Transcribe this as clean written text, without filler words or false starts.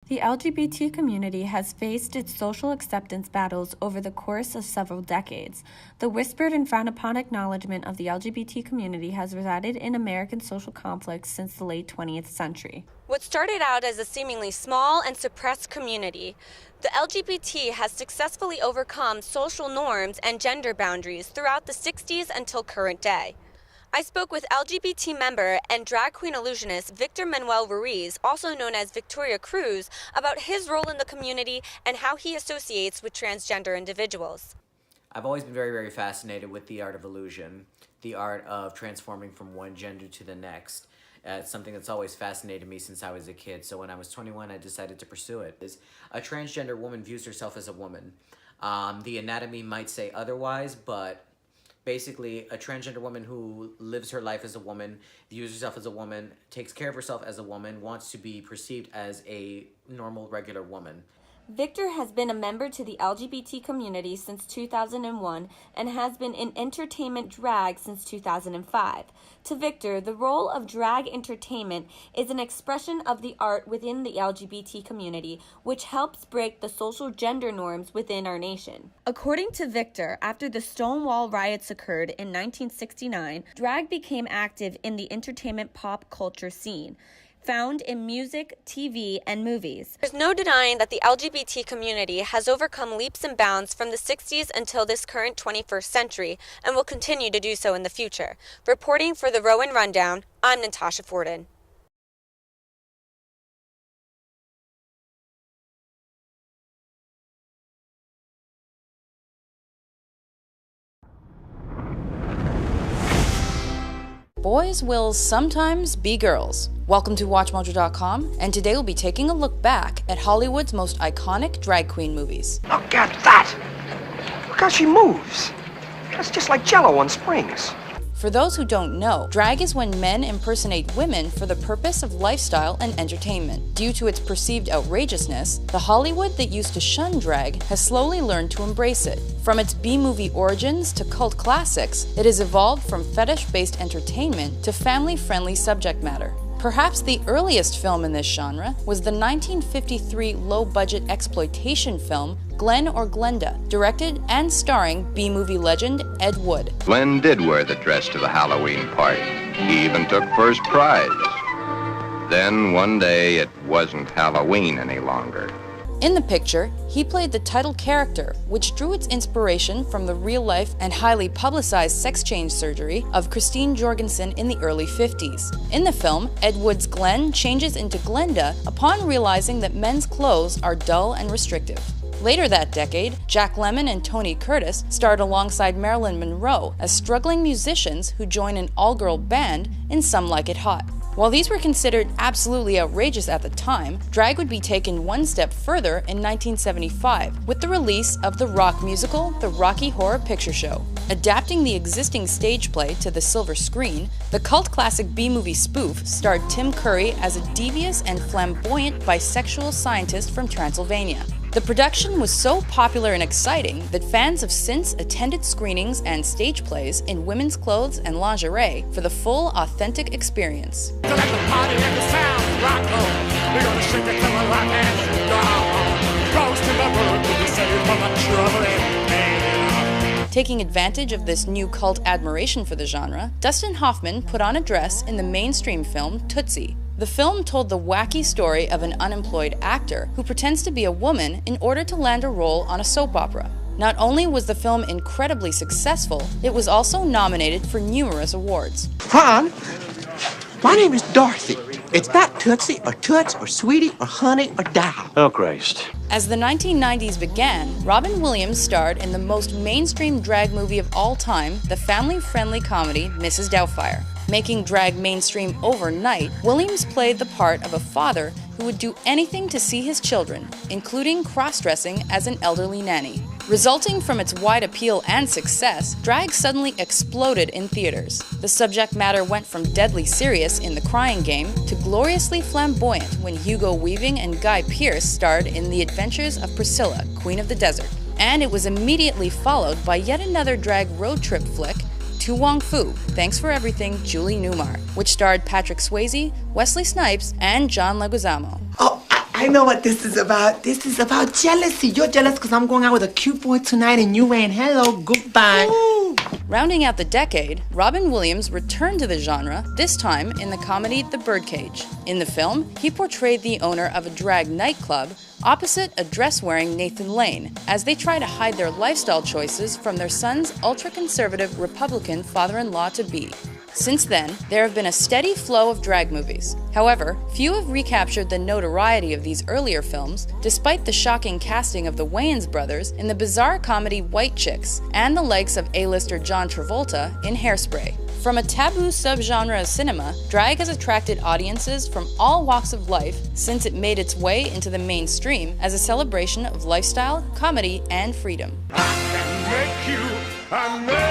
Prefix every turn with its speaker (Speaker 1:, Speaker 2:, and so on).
Speaker 1: The LGBT community has faced its social acceptance battles over the course of several decades. The whispered and frowned-upon acknowledgement of the LGBT community has resided in American social conflict since the late 20th century.
Speaker 2: What started out as a seemingly small and suppressed community, the LGBT has successfully overcome social norms and gender boundaries throughout the 60s until current day. I spoke with LGBT member and drag queen illusionist Victor Manuel Ruiz, also known as Victoria Cruz, about his role in the community and how he associates with transgender individuals.
Speaker 3: I've always been very, very fascinated with the art of illusion, the art of transforming from one gender to the next. It's something that's always fascinated me since I was a kid. So when I was 21, I decided to pursue it. A transgender woman views herself as a woman. The anatomy might say otherwise, but basically, a transgender woman who lives her life as a woman, views herself as a woman, takes care of herself as a woman, wants to be perceived as a normal, regular woman.
Speaker 2: Victor has been a member to the LGBT community since 2001 and has been in entertainment drag since 2005. To Victor, the role of drag entertainment is an expression of the art within the LGBT community, which helps break the social gender norms within our nation. According to Victor, after the Stonewall riots occurred in 1969, drag became active in the entertainment pop culture scene, found in music, TV, and movies. There's no denying that the LGBT community has overcome leaps and bounds from the 60s until this current 21st century and will continue to do so in the future. Reporting for the Rowan Rundown, I'm Natasha Forden.
Speaker 4: Boys will sometimes be girls. Welcome to WatchMojo.com, and today we'll be taking a look back at Hollywood's most iconic drag queen movies.
Speaker 5: Look at that! Look how she moves. That's just like Jell-O on springs.
Speaker 4: For those who don't know, drag is when men impersonate women for the purpose of lifestyle and entertainment. Due to its perceived outrageousness, the Hollywood that used to shun drag has slowly learned to embrace it. From its B-movie origins to cult classics, it has evolved from fetish-based entertainment to family-friendly subject matter. Perhaps the earliest film in this genre was the 1953 low-budget exploitation film Glenn or Glenda, directed and starring B-movie legend Ed Wood.
Speaker 6: Glenn did wear the dress to the Halloween party. He even took first prize. Then one day it wasn't Halloween any longer.
Speaker 4: In the picture, he played the title character, which drew its inspiration from the real-life and highly publicized sex change surgery of Christine Jorgensen in the early 50s. In the film, Ed Wood's Glenn changes into Glenda upon realizing that men's clothes are dull and restrictive. Later that decade, Jack Lemmon and Tony Curtis starred alongside Marilyn Monroe as struggling musicians who join an all-girl band in Some Like It Hot. While these were considered absolutely outrageous at the time, drag would be taken one step further in 1975 with the release of the rock musical The Rocky Horror Picture Show. Adapting the existing stage play to the silver screen, the cult classic B-movie spoof starred Tim Curry as a devious and flamboyant bisexual scientist from Transylvania. The production was so popular and exciting that fans have since attended screenings and stage plays in women's clothes and lingerie for the full, authentic experience. Taking advantage of this new cult admiration for the genre, Dustin Hoffman put on a dress in the mainstream film Tootsie. The film told the wacky story of an unemployed actor who pretends to be a woman in order to land a role on a soap opera. Not only was the film incredibly successful, it was also nominated for numerous awards.
Speaker 5: Ron, my name is Dorothy. It's not Tootsie or Toots or Sweetie or Honey or Dow.
Speaker 6: Oh, Christ.
Speaker 4: As the 1990s began, Robin Williams starred in the most mainstream drag movie of all time, the family-friendly comedy Mrs. Doubtfire. Making drag mainstream overnight, Williams played the part of a father who would do anything to see his children, including cross-dressing as an elderly nanny. Resulting from its wide appeal and success, drag suddenly exploded in theaters. The subject matter went from deadly serious in The Crying Game to gloriously flamboyant when Hugo Weaving and Guy Pearce starred in The Adventures of Priscilla, Queen of the Desert. And it was immediately followed by yet another drag road trip flick, To Wong Fu, Thanks for Everything, Julie Newmar, which starred Patrick Swayze, Wesley Snipes, and John Leguizamo.
Speaker 5: Oh, I know what this is about. This is about jealousy. You're jealous because I'm going out with a cute boy tonight and you ain't. Hello, goodbye. Ooh.
Speaker 4: Rounding out the decade, Robin Williams returned to the genre, this time in the comedy The Birdcage. In the film, he portrayed the owner of a drag nightclub opposite a dress-wearing Nathan Lane, as they try to hide their lifestyle choices from their son's ultra-conservative Republican father-in-law-to-be. Since then, there have been a steady flow of drag movies. However, few have recaptured the notoriety of these earlier films, despite the shocking casting of the Wayans brothers in the bizarre comedy White Chicks, and the likes of A-lister John Travolta in Hairspray. From a taboo subgenre of cinema, drag has attracted audiences from all walks of life since it made its way into the mainstream as a celebration of lifestyle, comedy, and freedom.
Speaker 7: I can make you